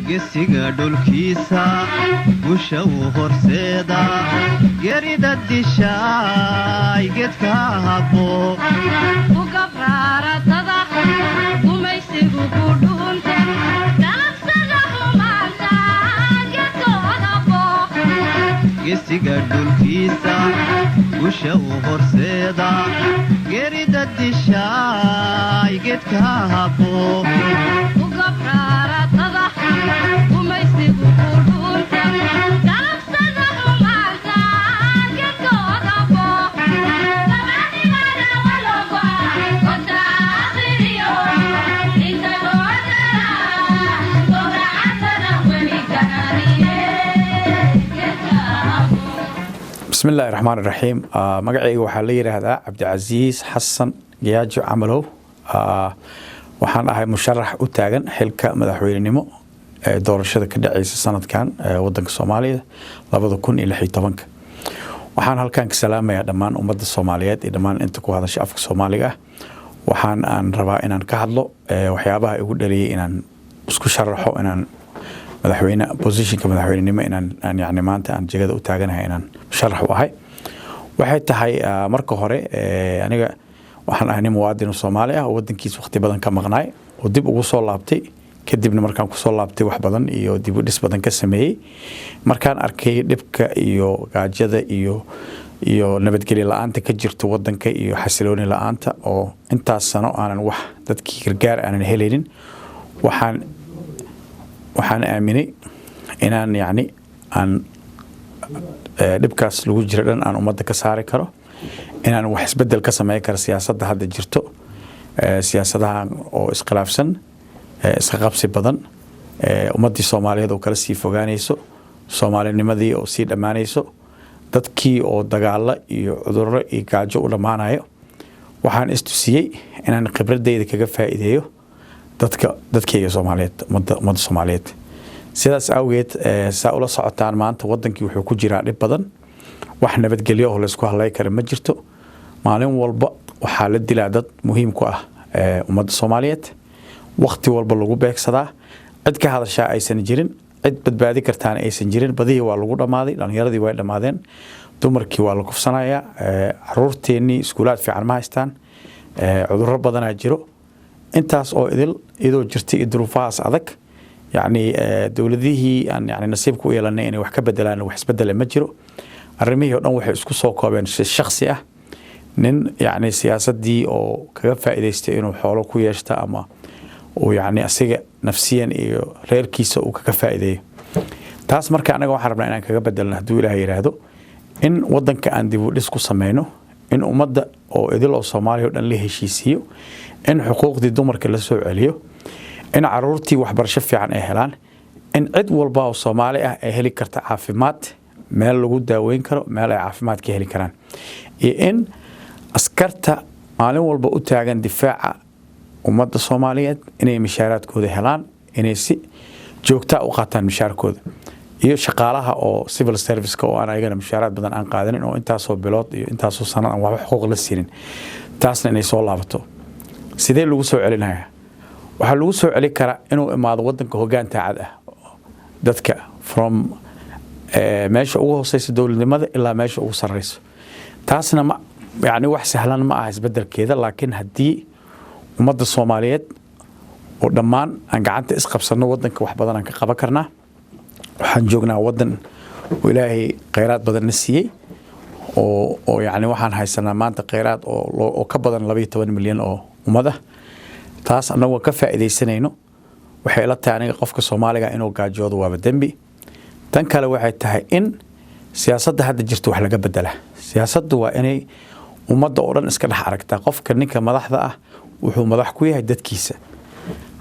gesiga dhulkiisa gusha uu horseeda gerida dishaay gedka habo u gabraaratada gumaysigu ku dhuunta galabsada xumaanta gedkooda booq gesiga dhulkiisa gusha uu horseeda gerida dishaay gedka habo u gabraaratada gumaysigu ku dhuunta galabsada xumaanta gedkooda booq labadibada waloba konta akhriyo inta goodara gowracasada weli gaariye gedka بسم الله الرحمن الرحيم magacayga waxaa la yiraahdaa Cabdicasiis Xasan Giyaajo Camalow waxaan ahay musharax u taagan xilka madaxweynenimo ee doorashada ka dhacaysa sanadkan wadanka Soomaaliya 2016 waxaan halkan ka salaamayaa dhammaan ummadda Soomaaliyeed iyo dhammaan inta ku hadasha afka Soomaaliga waxaan rabaa inaan ka hadlo waxyaabaha igu dhaliyay inaan isku sharaxo inaan madaxweyne positionka madaxweynenimo inaan yaani maanta aan jagada u taaganahay inaan sharax u ahay waxay tahay marka hore aniga waxaan ahay muwaadin Soomaali ah oo wadankiisa waqti badan ka maqnaay oo dib ugu soo laabtay kadibna markaan ku soo laabtay wax badan iyo dib u dhis badan ka sameeyay markaan arkay dhibka iyo gaajada iyo nabadgelyo la'aanta ka jirto wadanka iyo xasilooni la'aanta oo intaas sano aanan wax dadkii gargaar aanan helinin waxaan aaminay inaan yaani aan dhibkaas lagu jiro dhan aan ummadda ka saari karo inaan wax isbedel ka sameeyo karo siyaasadda hadda jirto siyaasadaha oo iskhilaafsan iska qabsi badan ummadii Soomaaliyeed oo kala sii fogaanayso Soomaalinimadii oo sii dhamaanayso dadkii oo dagaalo iyo cudurro iyo gaajo u dhamaanayo waxaan istusiyay inaan khibradeyda kaga faa'iideeyo dadkayga Soomaaliyeed ummadda Soomaaliyeed sidaas awgeed saa ula socotaan maanta wadankii wuxuu ku jiraa dhib badan wax nabadgelyo oo la isku halay karo ma jirto maalin walba waxa la dilaa dad muhiim ku ah ummadda Soomaaliyeed waqti walba lagu beegsadaa cid ka hadashaa aysan jirin cid badbaadi kartaan aysan jirin badii waa lagu dhamaaday dhalinyaradii way dhamaadeen dumarkii waa la kufsanayaa caruurteennii iskuulaad fiican ma haystaan cudurro badan jiro intaas oo idoo jirtay duruufahaas adag يعني دولديه أن يعني نصيب كوي لنا يعني وحكي بدلان وحسبدل ما جرو الرميه ودن وحي اسكو سو كوبين الشخصية نن يعني سياسة دي أو كفا إذا استئنوا حوله كوي يشتا أما ويعني أسيق نفسيا غير كيسة وكفا إذا تاس مركا أنا جو حربنا أنا كبدلنا هدول هاي هذا إن وطن كأن دي بوليسكو سمينه إن أمضى أو إذا لو صومالي ودن ليه شيء إن حقوق دي دمر كلا سوء عليه إن عرورتي وحبرشة fiican ay helaan in cid walba oo Soomaali ah ay heli karto caafimaad meel lagu daaweyn karo meel ay caafimaad ka heli karaan iyo in askarta maalin walba u taagan difaaca ummadda Soomaaliyeed inay mishaaraadkooda helaan inay si joogto ah u qaataan mishaarkooda iyo shaqaalaha oo civil service ka oo aan ayagana mishaaraad badan aan qaadanin oo intaas oo bilood iyo intaas oo sano aan wax xuquuq la siinin taasna inay soo laabato sidee lagu soo celinayaa waxa lagu soo celi karaa inuu imaado wadanka hoggaan taacad ah dadka from meesha ugu hooseysa dawladnimada ilaa meesha ugu sareyso taasna ma yaani wax sahlan ma aha isbedelkeeda laakiin hadii ummadda Soomaaliyeed oo dhammaan aan gacanta isqabsano wadanka wax badan aan ka qaban karnaa waxaan joognaa wadan oo Ilaahay kheyraad badan na siiyay oo yaani waxaan haysanaa maanta kheyraad oo ka badan 12 milyan oo ummada taas anagu ka faa'iideysanayno waxay la tahay aniga qofka Soomaaliga inuu gaajoodo waa dambi tan kale waxay tahay in siyaasadda hadda jirto wax laga bedela siyaasaddu waa inay ummadda oo dhan iska dhex aragtaa qofka ninka madaxda ah wuxuu madax ku yahay dadkiisa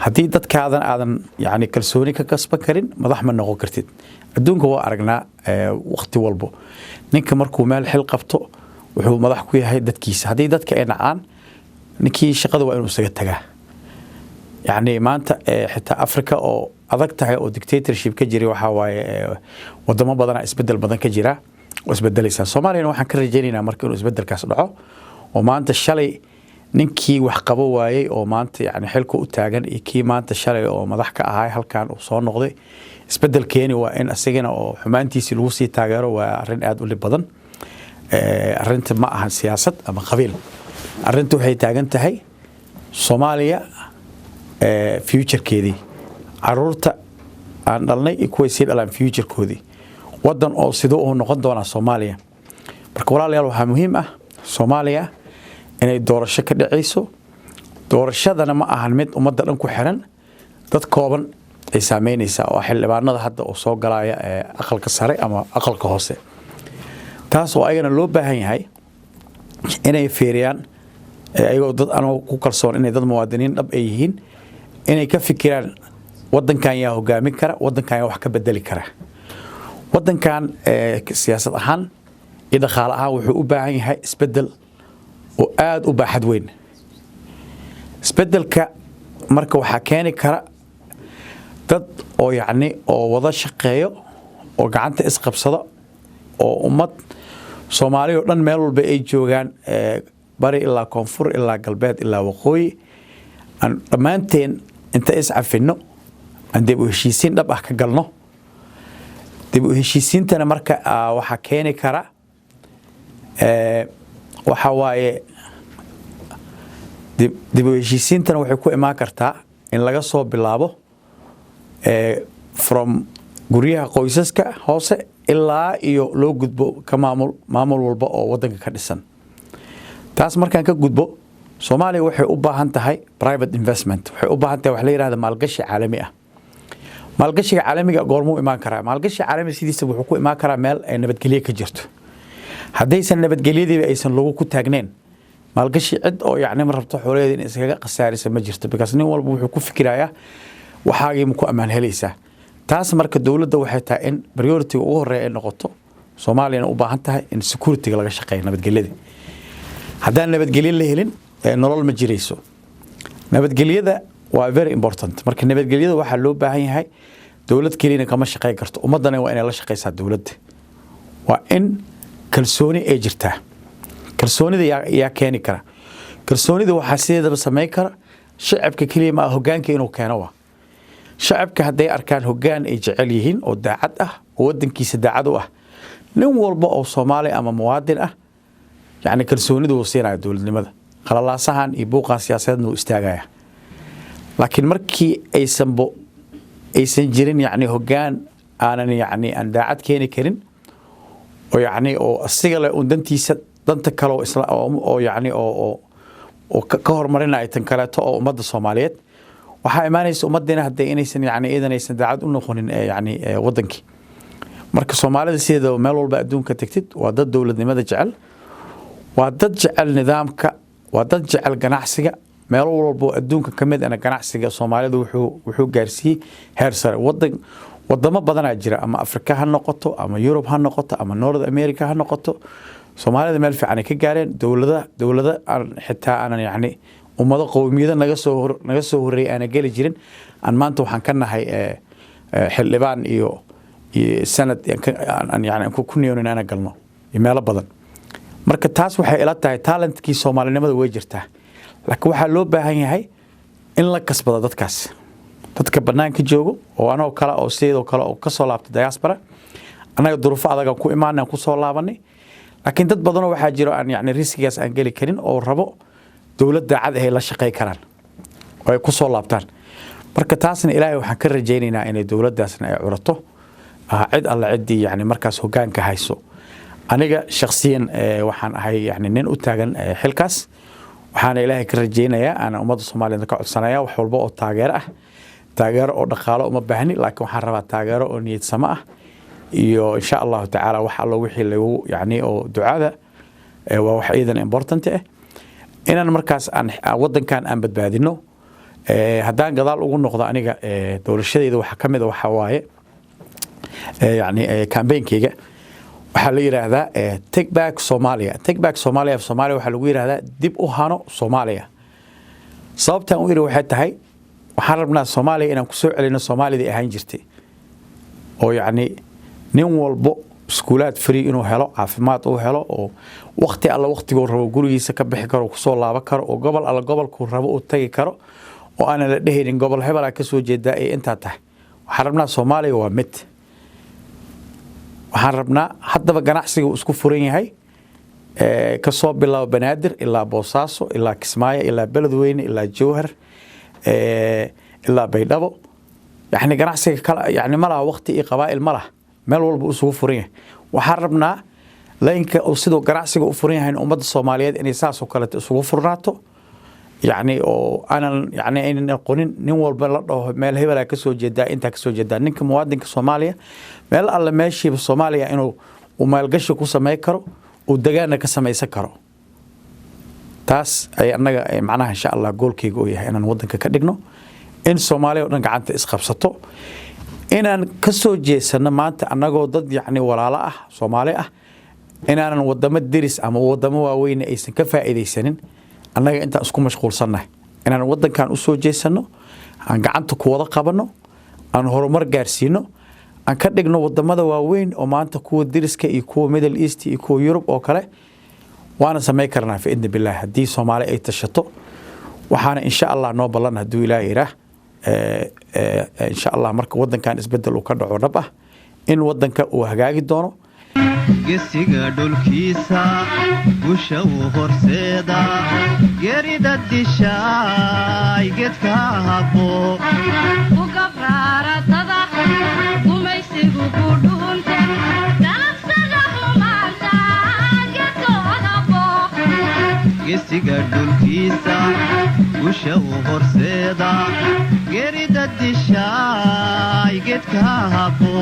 haddii dadkaadan yaani kalsooni ka kasban karin madax ma noqon kartid adduunka waa aragnaa waqti walbo ninka markuu meel xil qabto wuxuu madax ku yahay dadkiisa haddii dadka ay nacaan ninkii shaqada waa inuu isaga tagaa يعني ما أنت حتى أفريقيا أو أذكرها أو dictatorship كجري وحواي وضمان بدنا إسبدل بدن كجرا وإسبدل لسان Soomaaliya waxaan ka rajeynaa markii uu isbeddelkaas dhaco oo maanta shalay ninkii wax qabo waayey oo maanta yani xilka u taagan iyo kii maanta shalay oo madax ka ahay halkan uu soo noqday isbedelkeeni waa in asagana oo xumaantiisii lagu sii taageero waa arrin aad u dhib badan arrinta ma ahan siyaasad ama qabiil arrinta waxay taagan tahay Soomaaliya futurekeedii caruurta aan dhalnay iyo kuway sii dhalaan futurekoodii wadan oo sidoo uu noqon doona Soomaaliya marka walaalayaal waxaa muhiim ah Soomaaliya inay doorasho ka dhacayso doorashadana ma ahan mid ummadda dhan ku xiran dad kooban ay saameynaysaa oo xildhibaanada hadda oo soo galaya aqalka sare ama aqalka hoose taas oo ayagana loo baahan yahay inay fiiriyaan ayagoo dad aan ku kalsoon inay dad muwaadiniin dhab ay yihiin inay ka fikiraan wadankan yaa hogaamin kara wadankan yaa wax ka bedeli kara wadankan siyaasad ahaan iyo dhaqaale ahaan wuxuu u baahan yahay isbedel oo aad u baaxad weyn isbedelka marka waxa keeni kara dad oo yacni oo wada shaqeeyo oo gacanta isqabsada oo ummad Soomaaliya oo dhan meel walba ay joogaan bari ilaa koonfur ilaa galbeed ilaa waqooyi aan dhamaanteen inta is cafino aan dib u heshiisiin dhab ah ka galno dib u heshiisiintana marka waxa keeni kara waxa waaye dib u heshiisiintana waxay ku imaan kartaa in laga soo bilaabo from guryaha qoysaska hoose ilaa iyo loo gudbo ka maamul walba oo wadanka ka dhisan taas markaan ka gudbo Soomaaliya waxay u baahan tahay private investment waxay u baahan tahay wax la yiraahdo maalgashi caalami ah maalgashiga caalamiga goormuu imaan karaa maalgashi caalami sidiisa wuxuu ku imaan karaa meel ay nabadgelyo ka jirto haddaysan nabadgelyadii aysan lagu ku taagneen maalgashi cid oo yacni ma rabto xoolaheeda in iskaga qasaarisa ma jirto because nin walba wuxuu ku fikirayaa waxaagii ma ku ammaan helaysaa taas marka dawladda waxay tahay in priority ugu horeeya ay noqoto Soomaaliya u baahan tahay in security laga shaqeeyo nabadgelyada haddaan nabadgelyo la helin nolol ma jirayso nabadgelyada waa very important marka nabadgelyada waxa loo baahan yahay dawlad kaliya kama shaqeyn karto ummadana waa inay la shaqeysaa dawladda waa in kalsooni ay jirtaa kalsoonida yaa keeni kara kalsoonida waxa sideedaba sameey kara shacabka kaliya ma hoggaanka inuu keeno waa shacabka haday arkaan hoggaan ay jecel yihiin oo daacad ah oo wadankiisa daacad u ah nin walba oo Soomaali ama muwaadin ah يعني كرسونيد وصينا دول لماذا؟ قال الله سهان يبوق سياسات إنه استعجاية لكن مركي أي سنجرين يعني هجان أنا يعني أن داعت كيني كرين ويعني أو السجل وندنتي دنت كلو إسلام أو يعني أو كهر مرينا يتنكلت أو مد الصوماليات وحيمانيس ومدنا هديني سن يعني إذا نيسن داعت إنه خون يعني ودنكي مركز الصوماليات سيدا ومالول بقدون كتكتد وضد دولة لماذا جعل ودد جعل نظامك ودد جعل جناحسجة meel walba adduunka kamid ana ganacsiga Soomaalidu wuxuu gaarsiiyay heer sare wadamo badan jira ama Afrika ha noqoto ama Europe ha noqoto ama North America ha noqoto Soomaalida meel fiican ka gaareen dawlada aan xitaa aan yani ummado qowmiyada naga soo horeeyay ana gali jirin aan maanta waxaan ka nahay xildhibaan iyo sanad aan yani ku niyoon ana galno meelo badan marka taas waxay ila tahay talentkii Soomaalinimada way jirtaa laakiin waxa loo baahan yahay in la kasbado dadka banaanka joogo oo anoo kala oo sidoo kale oo ka soo laabtay diaspora anaga duruufo adag ku imaanay ku soo laabanay laakiin dad badan oo waxa jiro aan yani riskigaas aan gali karin oo rabo dawladda cad ay la shaqeey karaan oo ay ku soo laabtaan marka taasna ilaahay waxaan ka rajaynaynaa inay dawladdaasna ay curato cid alla cidii yani markaas hoggaanka hayso aniga shakhsiyan waxaan ahay yani nin u taagan xilkaas waxaana ilaahay ka rajaynayaa ana ummadda Soomaaliyeed ka codsanayaa wax walba oo taageero oo dhaqaale uma baahni laakiin waxaan rabaa taageero oo niyad sama ah iyo insha Allah taala wax alla wixii lagu yani oo ducada waa wax iidan important ah inaan markaas aan wadankan aan badbaadino haddaan gadaal ugu noqdo aniga doorashadeeda waxa kamid ah waxa waaye yani campaign-kayga waxa la yiraahdaa take back Somalia waxa lagu yiraahdaa dib u hano Soomaaliya sababta uu yiri waxay tahay waxaan rabnaa Soomaaliya inaan ku soo celino Soomaalida ahaan jirtay oo yani nin walbo iskuulaad free inuu helo caafimaad uu helo oo waqti alla waqtiguu rabo gurigiisa ka bixi karo kusoo laaban karo oo gobol alla gobolkuu rabo uu tagi karo oo aan la dhehaynin gobol hebel ka soo jeedaa ee intaa tahay waxaan rabnaa Soomaaliya waa mid waxaan rabnaa haddaba ganacsiga uu isku furan yahay ka soo bilaabo Banaadir ilaa Boosaaso ilaa Kismaayo ilaa Beledweyne ilaa Jowhar ilaa Baydhabo يعني ganacsiga kala يعني malaha waqti iyo qabaa'il malaha meel walba uu soo furan yahay waxaan rabnaa leenka oo sidoo ganacsiga u furan yahay ummadda Soomaaliyeed inay saas oo kale isugu furnaato يعني oo aanan يعني in qonin nin walba la dhaho meel hebel ka soo jeedaa inta ka soo jeedaa ninka muwaadinka Soomaaliya meel alla meeshii Soomaaliya inuu u maalgashi ku sameey karo oo deegaanka ka sameeysan karo taas ay anaga macnaha insha Allah goolkayga oo yahay inaan wadanka ka dhigno in Soomaaliya oo dhan gacanta isqabsato inaan ka soo jeesano maanta anagoo dad yani walaalo ah Soomaali ah inaanan wadamo diris ama wadamo waaweyn aysan ka faa'iideysanin annaga inta isku mashquulsanahay inaan wadankan u soo jeesano aan gacanta ku wada qabano aan horumar gaarsiino aan ka dhigno wadamada waaweyn oo maanta kuwa diriska iyo kuwa Middle East iyo kuwa Europe oo kale waana sameey karnaa fi idna billah hadii Soomaali ay tashato waxaana insha Allah noo ballan haduu Ilaahay yiraah insha Allah marka wadankan isbedel uu ka dhaco dhab ah in wadanka uu hagaagi doono gesiga dhulkiisa gusha uu horseeda geerida dishaay geedka habo u gabraaratada gumaysigu ku dhuunta dalabsada xumaanta geedkooda booq gesiga dhulkiisa gusha uu horseeda geerida dishaay geedka habo